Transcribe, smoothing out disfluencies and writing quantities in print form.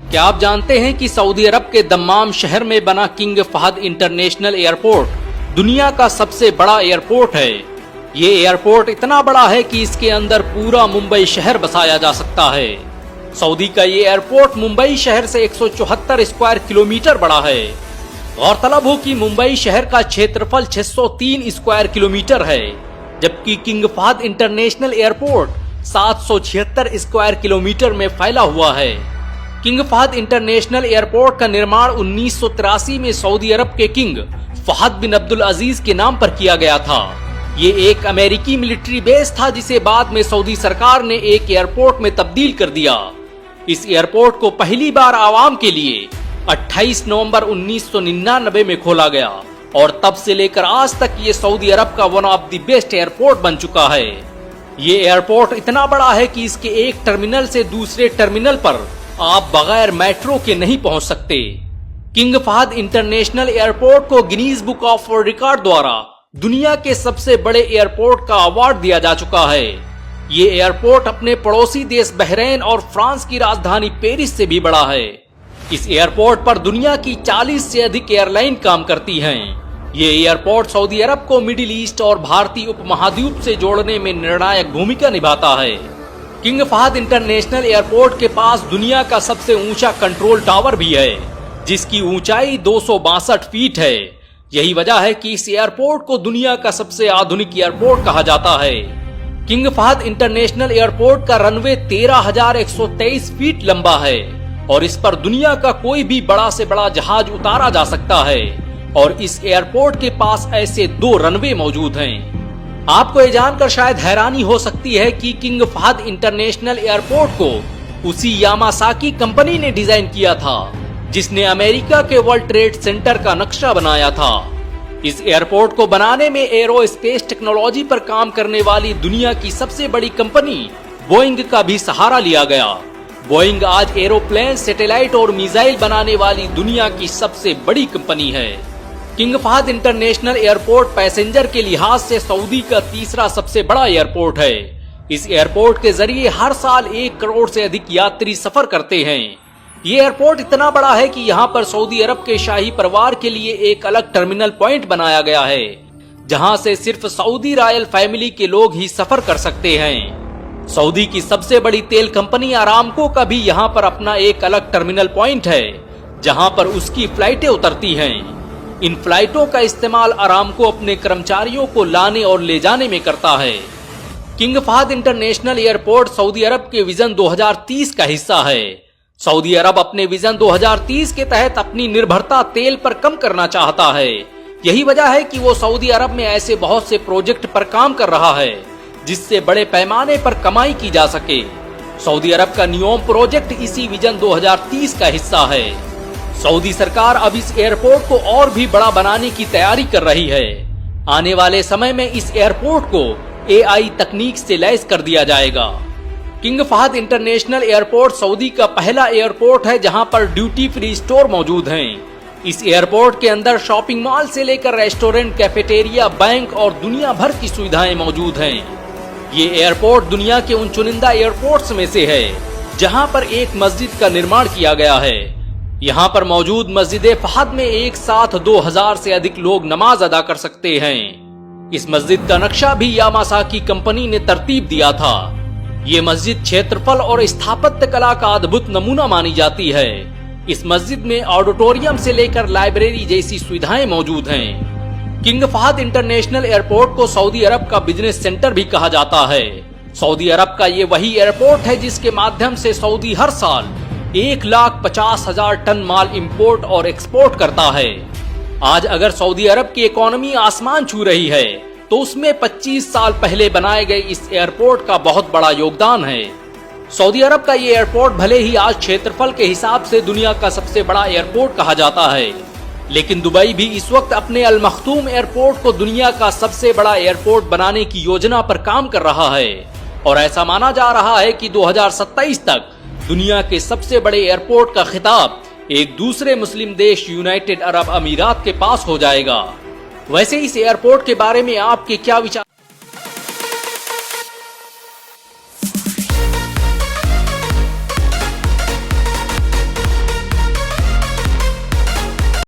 क्या आप जानते हैं कि सऊदी अरब के दम्माम शहर में बना किंग फहद इंटरनेशनल एयरपोर्ट दुनिया का सबसे बड़ा एयरपोर्ट है। ये एयरपोर्ट इतना बड़ा है कि इसके अंदर पूरा मुंबई शहर बसाया जा सकता है। सऊदी का ये एयरपोर्ट मुंबई शहर से 174 स्क्वायर किलोमीटर बड़ा है। गौरतलब हो कि मुंबई शहर का क्षेत्रफल 603 स्क्वायर किलोमीटर है, जबकि King Fahd International Airport 776 square kilometre में फैला हुआ है। किंग फहद इंटरनेशनल एयरपोर्ट का निर्माण 1983 में सऊदी अरब के किंग फहद बिन अब्दुल अजीज के नाम पर किया गया था। ये एक अमेरिकी मिलिट्री बेस था जिसे बाद में सऊदी सरकार ने एक एयरपोर्ट में तब्दील कर दिया। इस एयरपोर्ट को पहली बार आवाम के लिए 28 नवंबर 1999 में खोला गया और तब से लेकर आज तक ये सऊदी अरब का one of the best airport बन चुका है। ये एयरपोर्ट इतना बड़ा है कि इसके एक टर्मिनल से दूसरे टर्मिनल पर आप बगैर मेट्रो के नहीं पहुंच सकते। किंग फहद इंटरनेशनल एयरपोर्ट को Guinness book of world record द्वारा दुनिया के सबसे बड़े एयरपोर्ट का अवार्ड दिया जा चुका है। ये एयरपोर्ट अपने पड़ोसी देश बहरीन और फ्रांस की राजधानी पेरिस से भी बड़ा है। इस एयरपोर्ट पर दुनिया की 40 से अधिक एयरलाइन काम करती हैं। ये एयरपोर्ट सऊदी अरब को मिडिल ईस्ट और भारतीय उपमहाद्वीप से जोड़ने में निर्णायक भूमिका निभाता है। किंग फहद इंटरनेशनल एयरपोर्ट के पास दुनिया का सबसे ऊंचा कंट्रोल टावर भी है, जिसकी ऊंचाई 262 फीट है। यही वजह है कि इस एयरपोर्ट को दुनिया का सबसे आधुनिक एयरपोर्ट कहा जाता है। किंग फहद इंटरनेशनल एयरपोर्ट का रनवे 13,123 फीट लंबा है और इस पर दुनिया का कोई भी बड़ा से बड़ा जहाज उतारा जा सकता है और इस एयरपोर्ट के पास ऐसे 2 रनवे मौजूद हैं। आपको ये जानकर शायद हैरानी हो सकती है कि किंग फहद इंटरनेशनल एयरपोर्ट को उसी यामासाकी कंपनी ने डिजाइन किया था जिसने अमेरिका के वर्ल्ड ट्रेड सेंटर का नक्शा बनाया था। इस एयरपोर्ट को बनाने में एरोस्पेस टेक्नोलॉजी पर काम करने वाली दुनिया की सबसे बड़ी कंपनी बोइंग का भी सहारा लिया गया। बोइंग आज एरोप्लेन, सैटेलाइट और मिसाइल बनाने वाली दुनिया की सबसे बड़ी कंपनी है। King Fahd International Airport passenger के लिहाज से सऊदी का तीसरा सबसे बड़ा एयरपोर्ट है। इस एयरपोर्ट के जरिए हर साल 1 करोड़ से अधिक यात्री सफर करते हैं। ये एयरपोर्ट इतना बड़ा है कि यहाँ पर सऊदी अरब के शाही परिवार के लिए एक अलग टर्मिनल पॉइंट बनाया गया है, जहाँ से सिर्फ सऊदी रॉयल फैमिली के लोग ही सफर कर सकते हैं। सऊदी की सबसे बड़ी तेल कंपनी अरामको का भी यहाँ पर अपना एक अलग टर्मिनल पॉइंट है, जहाँ पर उसकी फ्लाइटें उतरती हैं। इन फ्लाइटों का इस्तेमाल अरामको अपने कर्मचारियों को लाने और ले जाने में करता है। King Fahd International Airport Saudi Arab के विजन 2030 का हिस्सा है। सऊदी अरब अपने विजन 2030 के तहत अपनी निर्भरता तेल पर कम करना चाहता है। यही वजह है कि वो सऊदी अरब में ऐसे बहुत से प्रोजेक्ट पर काम कर रहा है जिससे बड़े पैमाने पर कमाई की जा सके। सऊदी अरब का नियोम प्रोजेक्ट इसी विजन 2030 का हिस्सा है। सऊदी सरकार अब इस एयरपोर्ट को और भी बड़ा बनाने की तैयारी कर रही है। आने वाले समय में इस एयरपोर्ट को AI तकनीक से लैस कर दिया जाएगा। King Fahd International Airport Saudi का पहला एयरपोर्ट है जहां पर ड्यूटी फ्री स्टोर मौजूद हैं। इस एयरपोर्ट के अंदर शॉपिंग मॉल से लेकर रेस्टोरेंट, कैफेटेरिया, बैंक और दुनिया भर की सुविधाएं मौजूद हैं। ये एयरपोर्ट दुनिया के उन चुनिंदा एयरपोर्ट्स में से है जहां पर एक मस्जिद का निर्माण किया गया है। यहाँ पर मौजूद मस्जिद फहद में एक साथ 2000 से अधिक लोग नमाज अदा कर सकते हैं। इस मस्जिद का नक्शा भी यामासाकी कंपनी ने तरतीब दिया था। ये मस्जिद क्षेत्रफल और स्थापत्य कला का अद्भुत नमूना मानी जाती है। इस मस्जिद में ऑडिटोरियम से लेकर लाइब्रेरी जैसी सुविधाएं मौजूद हैं। किंग फहद इंटरनेशनल एयरपोर्ट को सऊदी अरब का बिजनेस सेंटर भी कहा जाता है। सऊदी अरब का ये वही एयरपोर्ट है जिसके माध्यम से सऊदी हर साल 1,50,000 टन माल इंपोर्ट और एक्सपोर्ट करता है। आज अगर सऊदी अरब की इकोनॉमी आसमान छू रही है तो उसमें 25 साल पहले बनाए गए इस एयरपोर्ट का बहुत बड़ा योगदान है। सऊदी अरब का ये एयरपोर्ट भले ही आज क्षेत्रफल के हिसाब से दुनिया का सबसे बड़ा एयरपोर्ट कहा जाता है, लेकिन दुबई भी इस वक्त अपने अल मखतूम एयरपोर्ट को दुनिया का सबसे बड़ा एयरपोर्ट बनाने की योजना पर काम कर रहा है और ऐसा माना जा रहा है कि 2027 तक दुनिया के सबसे बड़े एयरपोर्ट का खिताब एक दूसरे मुस्लिम देश यूनाइटेड अरब अमीरात के पास हो जाएगा। वैसे इस एयरपोर्ट के बारे में आपके क्या विचार?